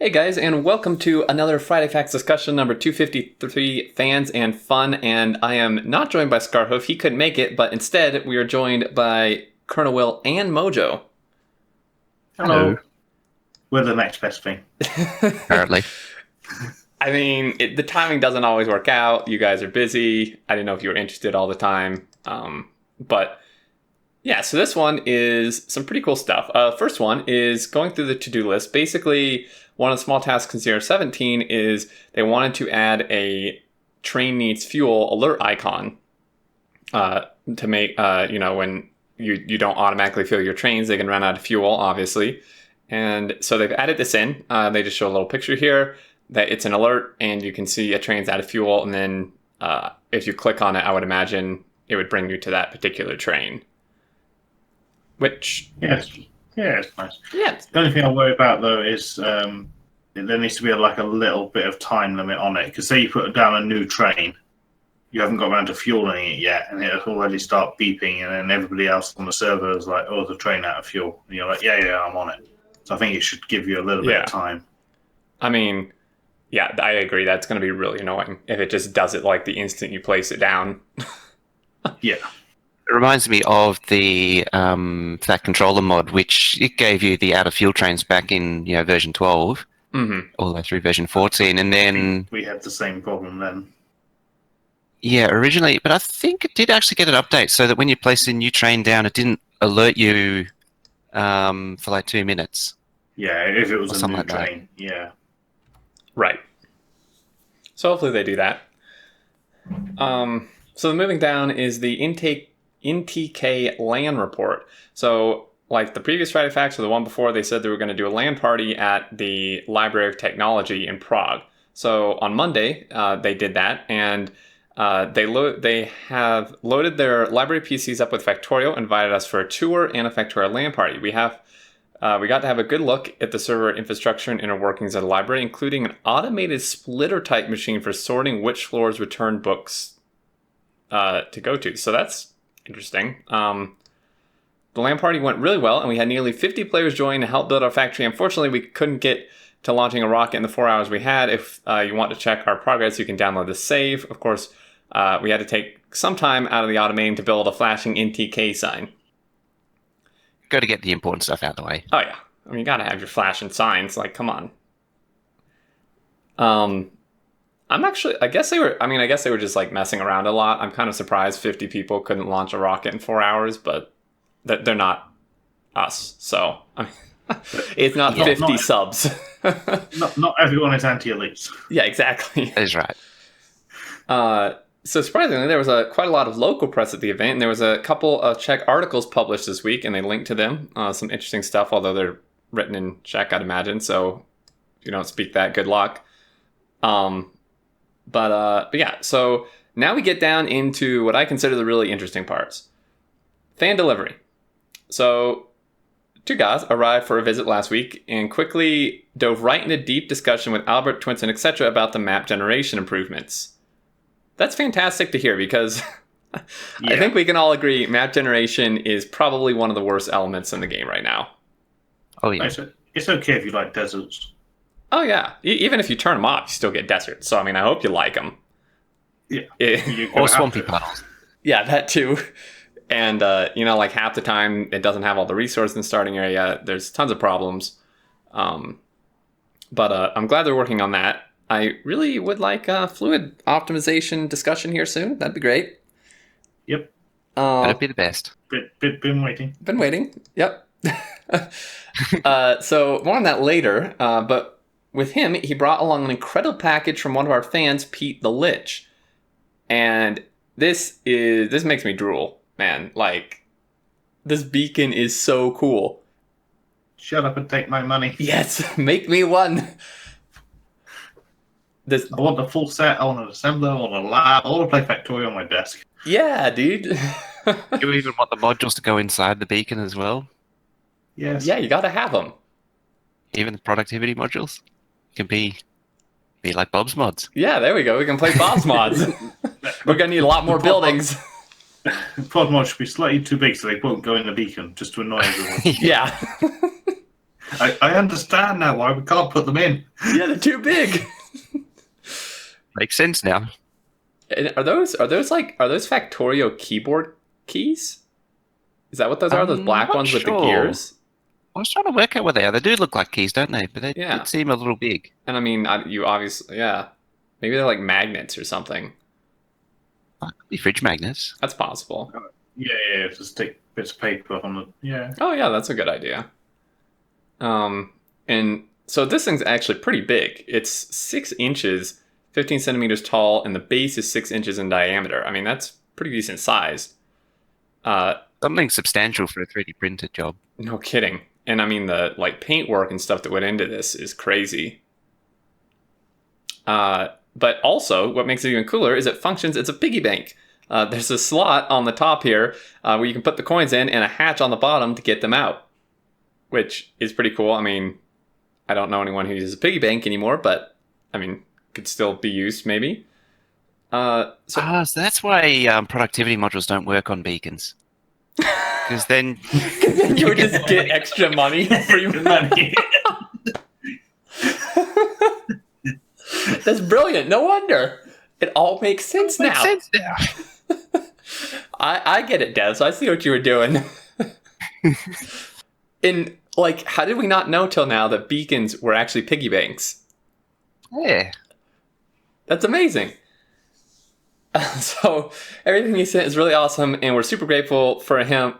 Hey guys, and welcome to another Friday Facts discussion number 253, Fans and Fun. And I am not joined by Scarhoof. He couldn't make it, but instead we are joined by Colonel Will and Mojo. Hello. We're the next best thing. Apparently. I mean, the timing doesn't always work out. You guys are busy. I didn't know if you were interested all the time. But yeah, so this one is some pretty cool stuff. First one is going through the to-do list. Basically, one of the small tasks in CR17 is they wanted to add a train needs fuel alert icon to make, when you don't automatically fill your trains, they can run out of fuel, obviously. And so they've added this in. They just show a little picture here that it's an alert and you can see a train's out of fuel. And then if you click on it, I would imagine it would bring you to that particular train. Which... Yeah, it's nice. Yeah. The only thing I worry about, though, is there needs to be a little bit of time limit on it. Because say you put down a new train, you haven't got around to fueling it yet, and it'll already start beeping, and then everybody else on the server is like, oh, the train out of fuel. And you're like, yeah, I'm on it. So I think it should give you a little bit of time. I mean, yeah, I agree. That's going to be really annoying if it just does it like the instant you place it down. Yeah. It reminds me of the that controller mod, which it gave you the out of fuel trains back in version 12, all the way through version 14, and then we had the same problem then. Yeah, originally, but I think it did actually get an update so that when you placed a new train down, it didn't alert you for like 2 minutes. Yeah, if it was a new like train, yeah. Right. So hopefully they do that. So the moving down is the NTK LAN report. So like the previous Friday Facts or the one before, they said they were going to do a LAN party at the Library of Technology in Prague. So on Monday, they did that, and they have loaded their library PCs up with Factorio, invited us for a tour and a Factorio LAN party. We got to have a good look at the server infrastructure and inner workings of the library, including an automated splitter type machine for sorting which floors return books to go to. So that's interesting. The LAN party went really well, and we had nearly 50 players join to help build our factory. Unfortunately, we couldn't get to launching a rocket in the 4 hours we had. If you want to check our progress, you can download the save. Of course, we had to take some time out of the automating to build a flashing NTK sign. Got to get the important stuff out of the way. Oh, yeah. I mean, you got to have your flashing signs. Like, come on. I guess they were just like messing around a lot. I'm kind of surprised 50 people couldn't launch a rocket in 4 hours, but they're not us. So, I mean, it's not 50 subs. not everyone is anti-elites. Yeah, exactly. That is right. So surprisingly, there was quite a lot of local press at the event, and there was a couple of Czech articles published this week, and they linked to them. Some interesting stuff, although they're written in Czech, I'd imagine. So if you don't speak that, good luck. But yeah, so now we get down into what I consider the really interesting parts. Fan delivery. So two guys arrived for a visit last week and quickly dove right into deep discussion with Albert, Twinson, etc. about the map generation improvements. That's fantastic to hear because I think we can all agree map generation is probably one of the worst elements in the game right now. Oh, yeah. It's okay if you like deserts. Oh, yeah. Even if you turn them off, you still get deserts. So, I mean, I hope you like them. Yeah. Or swampy puddles. Yeah, that too. And, like half the time it doesn't have all the resources in the starting area. There's tons of problems. But I'm glad they're working on that. I really would like a fluid optimization discussion here soon. That'd be great. Yep. That'd be the best. Been waiting. Been waiting. Yep. So more on that later. But with him, he brought along an incredible package from one of our fans, Pete the Lich. And this makes me drool, man. Like, this beacon is so cool. Shut up and take my money. Yes, make me one. I want the full set. I want an assembler. I want a lab. I want to play Factorio on my desk. Yeah, dude. You even want the modules to go inside the beacon as well? Yes. Yeah, you gotta have them. Even the productivity modules can be like Bob's mods. Yeah, there we go. We can play Bob's mods. We're gonna need a lot more buildings. Pod mod should be slightly too big so they won't go in the beacon, just to annoy everyone. Yeah. I understand now why we can't put them in. Yeah, they're too big. Makes sense now. And are those Factorio keyboard keys? Is that what those are? Those black not ones with the sure. gears? I was trying to work out what they are. They do look like keys, don't they? But they Yeah. did seem a little big. And I mean, you obviously, yeah. Maybe they're like magnets or something. Could be fridge magnets. That's possible. Yeah, to stick bits of paper on the. Yeah. Oh yeah, that's a good idea. And so this thing's actually pretty big. It's 6 inches, 15 centimeters tall, and the base is 6 inches in diameter. I mean, that's pretty decent size. Something substantial for a 3D printed job. No kidding. And I mean, the paintwork and stuff that went into this is crazy. But also, what makes it even cooler is it functions as a piggy bank. There's a slot on the top here where you can put the coins in and a hatch on the bottom to get them out, which is pretty cool. I mean, I don't know anyone who uses a piggy bank anymore, but I mean, could still be used maybe. So that's why productivity modules don't work on beacons. Because then you would just get extra money, free money. That's brilliant. No wonder. It all makes sense now. I get it, Des. I see what you were doing. And how did we not know till now that beacons were actually piggy banks? Yeah. That's amazing. So everything he sent is really awesome, and we're super grateful for him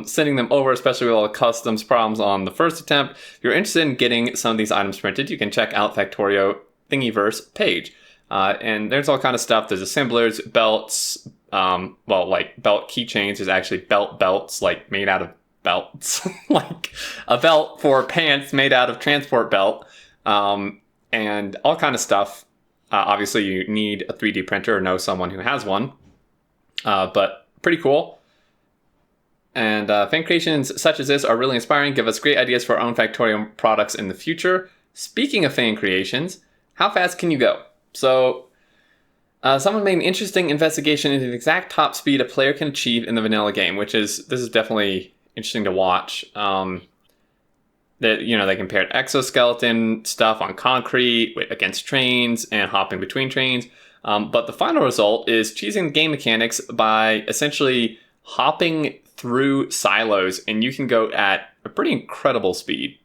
sending them over, especially with all the customs problems on the first attempt. If you're interested in getting some of these items printed, you can check out Factorio Thingiverse page. And there's all kind of stuff. There's assemblers, belts, belt keychains. There's actually belts, made out of belts. Like a belt for pants made out of transport belt, and all kind of stuff. Obviously, you need a 3D printer or know someone who has one, but pretty cool. And fan creations such as this are really inspiring, give us great ideas for our own Factorio products in the future. Speaking of fan creations, how fast can you go? So, someone made an interesting investigation into the exact top speed a player can achieve in the vanilla game, this is definitely interesting to watch. They compared exoskeleton stuff on concrete against trains and hopping between trains. But the final result is cheesing the game mechanics by essentially hopping through silos, and you can go at a pretty incredible speed.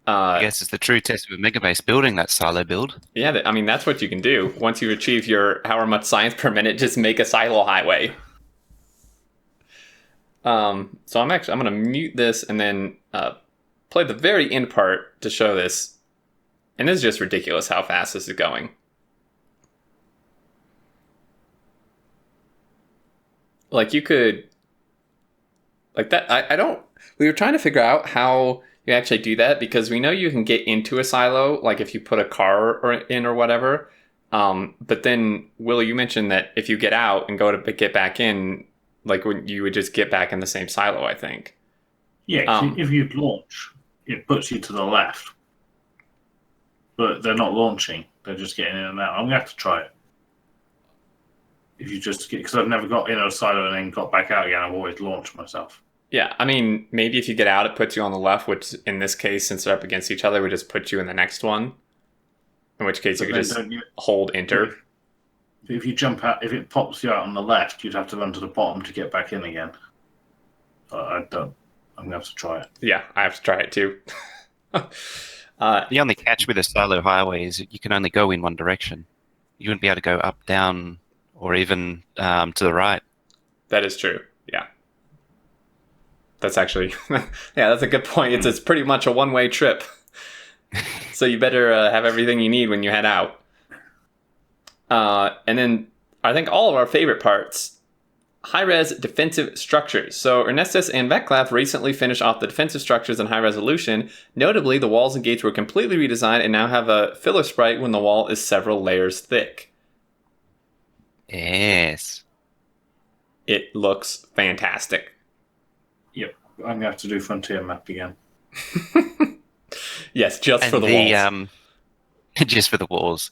I guess it's the true test of a Megabase building that silo build. Yeah, I mean, that's what you can do. Once you achieve your however much science per minute, just make a silo highway. So I'm going to mute this and then play the very end part to show this. And this is just ridiculous how fast this is going. You could... that, we were trying to figure out how you actually do that, because we know you can get into a silo, if you put a car in or whatever. But then, Willie, you mentioned that if you get out and go to get back in, when you would just get back in the same silo, I think. Yeah, if you launch, it puts you to the left. But they're not launching. They're just getting in and out. I'm going to have to try it. If you just get... Because I've never got in a silo and then got back out again. I've always launched myself. Yeah, I mean, maybe if you get out, it puts you on the left, which in this case, since they're up against each other, would just put you in the next one. In which case, you could just hold enter. If you jump out, if it pops you out on the left, you'd have to run to the bottom to get back in again. I don't. I'm going to have to try it. Yeah, I have to try it too. The only catch with a silo highway is you can only go in one direction. You wouldn't be able to go up, down, or even to the right. That is true, yeah. That's actually... yeah, that's a good point. It's pretty much a one-way trip. So you better have everything you need when you head out. And then I think all of our favorite parts, high-res defensive structures. So Ernestus and Veclav recently finished off the defensive structures in high resolution. Notably, the walls and gates were completely redesigned and now have a filler sprite when the wall is several layers thick. Yes. It looks fantastic. Yep, I'm going to have to do Frontier Map again. Yes, just for the walls. Just for the walls.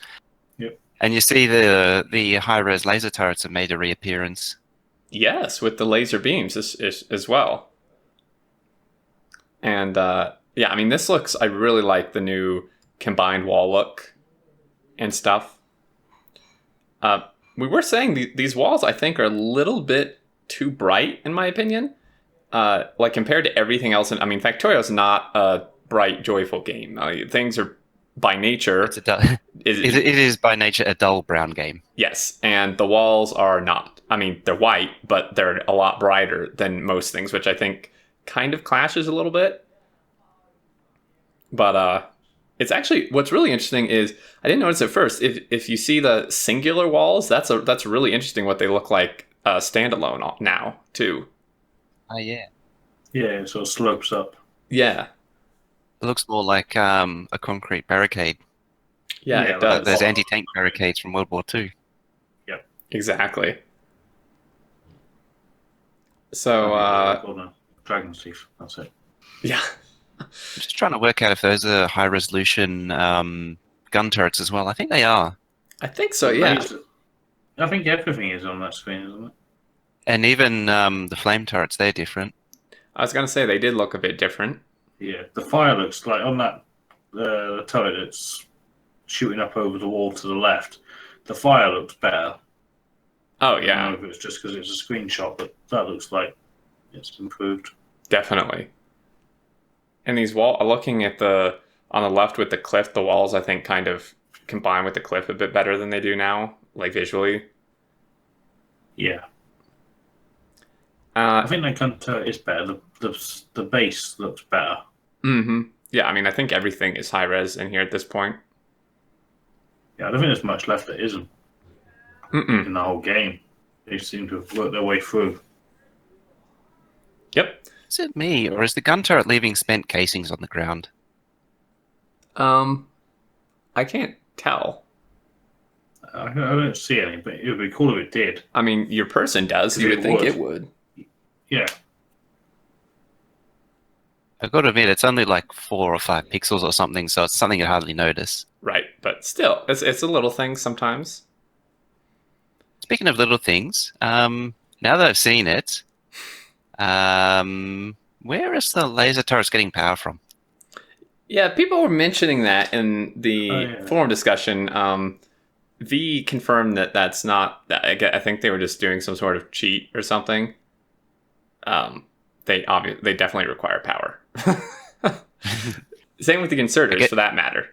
Yep. And you see the high-res laser turrets have made a reappearance. Yes, with the laser beams as well. And yeah, I mean, this looks. I really like the new combined wall look and stuff. We were saying these walls, I think, are a little bit too bright, in my opinion. Like compared to everything else. I mean, Factorio is not a bright, joyful game. Things are by nature. It is by nature a dull brown game. Yes, and the walls are not. I mean, they're white, but they're a lot brighter than most things, which I think kind of clashes a little bit. But it's actually, what's really interesting is I didn't notice at first. If you see the singular walls, that's really interesting what they look like standalone now too. Oh yeah. Yeah, it sort of slopes up. Yeah. It looks more like a concrete barricade. Yeah, it does. Like those anti-tank barricades from World War II. Yep. Exactly. So Dragon's Teeth. That's it. Yeah. I'm just trying to work out if those are high-resolution gun turrets as well. I think they are. I think so, yeah. I think everything is on that screen, isn't it? And even the flame turrets, they're different. I was going to say they did look a bit different. Yeah, the fire looks like on that turret that's shooting up over the wall to the left. The fire looks better. Oh, I yeah. don't know if it's just because it's a screenshot, but that looks like it's improved. Definitely. And these looking at on the left with the cliff, the walls, I think, kind of combine with the cliff a bit better than they do now, like visually. Yeah. I think that gun turret is better. The base looks better. Mm-hmm. Yeah, I mean, I think everything is high res in here at this point. Yeah, I don't think there's much left that isn't in the whole game. They seem to have worked their way through. Yep. Is it me, or is the gun turret leaving spent casings on the ground? I can't tell. I don't see any, but it would be cool if it did. I mean, your person does. You would think it would. Yeah. I've got to admit, it's only like 4 or 5 pixels or something, so it's something you hardly notice. Right, but still, it's a little thing sometimes. Speaking of little things, now that I've seen it, where is the laser turrets getting power from? Yeah, people were mentioning that in the forum discussion. V confirmed that that's not. I think they were just doing some sort of cheat or something. They definitely require power. Same with the inserters, for that matter.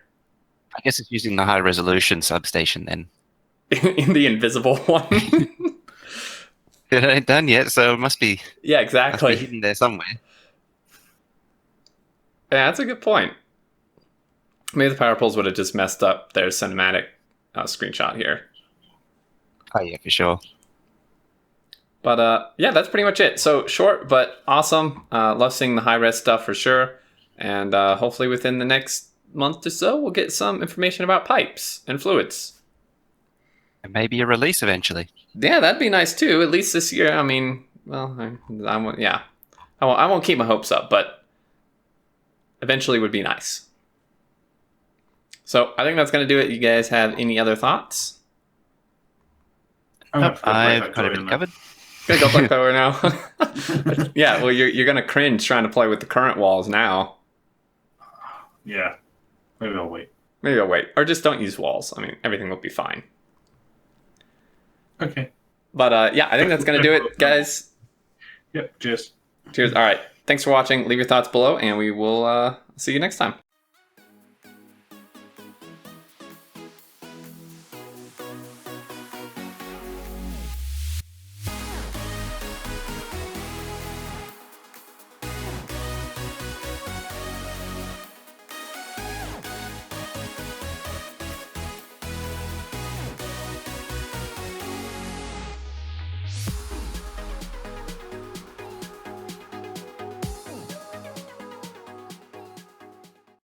I guess it's using the high resolution substation then. In the invisible one. It ain't done yet, so it must be. Yeah, exactly. Must be hidden there somewhere. Yeah, that's a good point. Maybe the power poles would have just messed up their cinematic screenshot here. Oh yeah, for sure. But yeah, that's pretty much it. So short but awesome. Love seeing the high res stuff for sure. And hopefully within the next month or so, we'll get some information about pipes and fluids. And maybe a release eventually. Yeah, that'd be nice too. At least this year. I mean, well, I won't. Yeah, I won't keep my hopes up, but eventually would be nice. So I think that's going to do it. You guys have any other thoughts? I've got everything covered. Gonna go play power now. Yeah, well, you're gonna cringe trying to play with the current walls now. Yeah, maybe I'll wait. Or just don't use walls. I mean, everything will be fine. Okay. But yeah, I think that's gonna do it, guys. Yep. Cheers. All right. Thanks for watching. Leave your thoughts below, and we will see you next time.